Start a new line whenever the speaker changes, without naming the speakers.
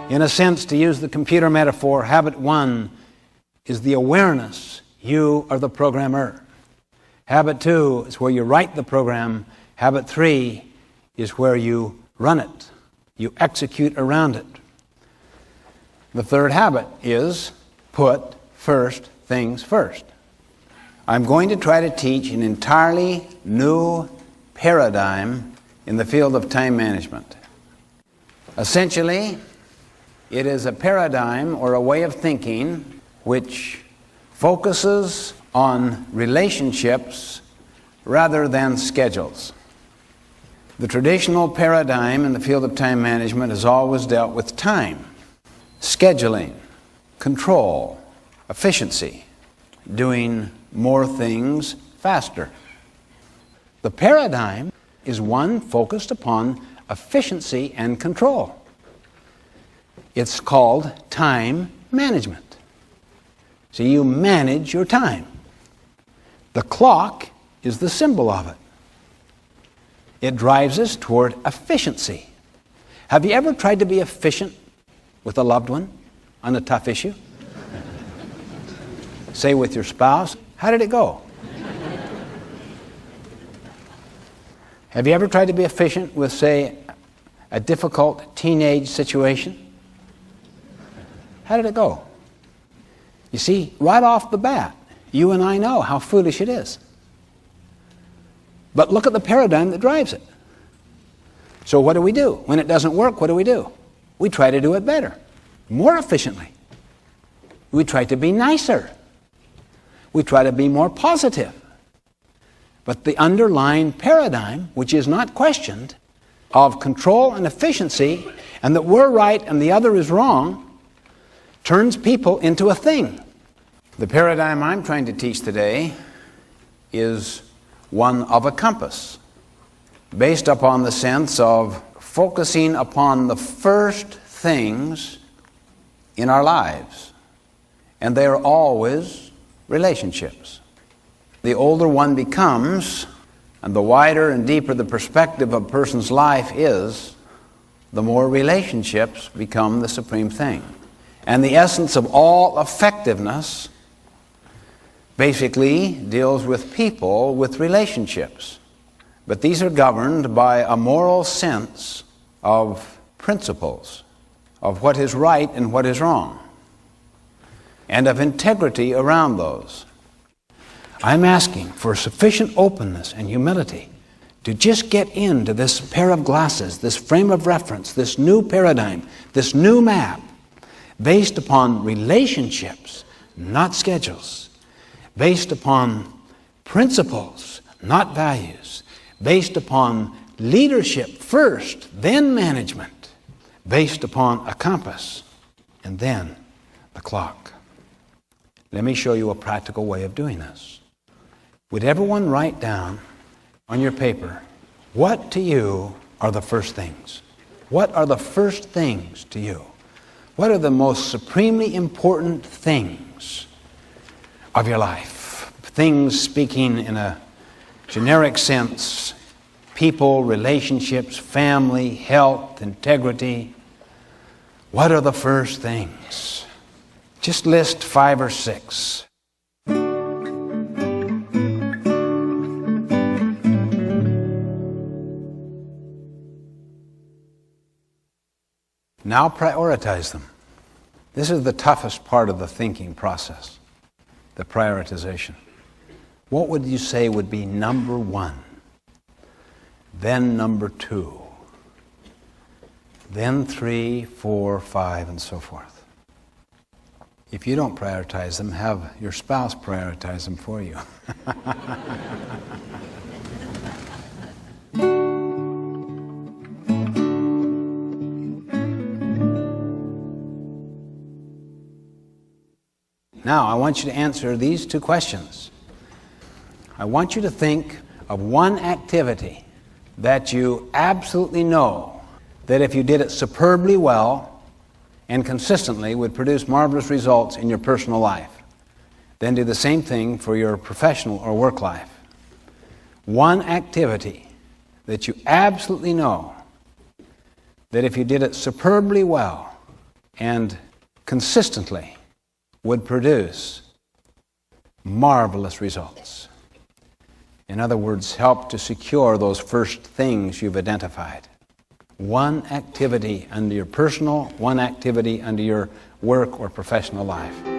In a sense, to use the computer metaphor, habit 1 is the awareness you are the programmer. Habit 2 is where you write the program. Habit 3 is where you run it. You execute around it. The third habit is put first things first. I'm going to try to teach an entirely new paradigm in the field of time management. Essentially, it is a paradigm or a way of thinking which focuses on relationships rather than schedules. The traditional paradigm in the field of time management has always dealt with time, scheduling, control, efficiency, doing more things faster. The paradigm is one focused upon efficiency and control. It's called time management. So you manage your time. The clock is the symbol of it. It drives us toward efficiency. Have you ever tried to be efficient with a loved one on a tough issue? Say with your spouse, how did it go? Have you ever tried to be efficient with, say, a difficult teenage situation? How did it go? You see, right off the bat, you and I know how foolish it is. But look at the paradigm that drives it. So what do? When it doesn't work, what do? We try to do it better, more efficiently. We try to be nicer. We try to be more positive. But the underlying paradigm, which is not questioned, of control and efficiency, and that we're right and the other is wrong, turns people into a thing. The paradigm I'm trying to teach today is one of a compass, based upon the sense of focusing upon the first things in our lives. And they are always relationships. The older one becomes, and the wider and deeper the perspective of a person's life is, the more relationships become the supreme thing. And the essence of all effectiveness basically deals with people, with relationships. But these are governed by a moral sense of principles, of what is right and what is wrong, and of integrity around those. I'm asking for sufficient openness and humility to just get into this pair of glasses, this frame of reference, this new paradigm, this new map, based upon relationships, not schedules, based upon principles, not values, based upon leadership first, then management, based upon a compass, and then the clock. Let me show you a practical way of doing this. Would everyone write down on your paper, what to you are the first things? What are the first things to you? What are the most supremely important things of your life? Things speaking in a generic sense, people, relationships, family, health, integrity. What are the first things? Just list 5 or 6. Now prioritize them. This is the toughest part of the thinking process, the prioritization. What would you say would be number 1? Then number 2. Then 3, 4, 5, and so forth. If you don't prioritize them, have your spouse prioritize them for you. Now, I want you to answer these 2 questions. I want you to think of one activity that you absolutely know that if you did it superbly well and consistently would produce marvelous results in your personal life. Then do the same thing for your professional or work life. One activity that you absolutely know that if you did it superbly well and consistently would produce marvelous results. In other words, help to secure those first things you've identified. One activity under your personal, one activity under your work or professional life.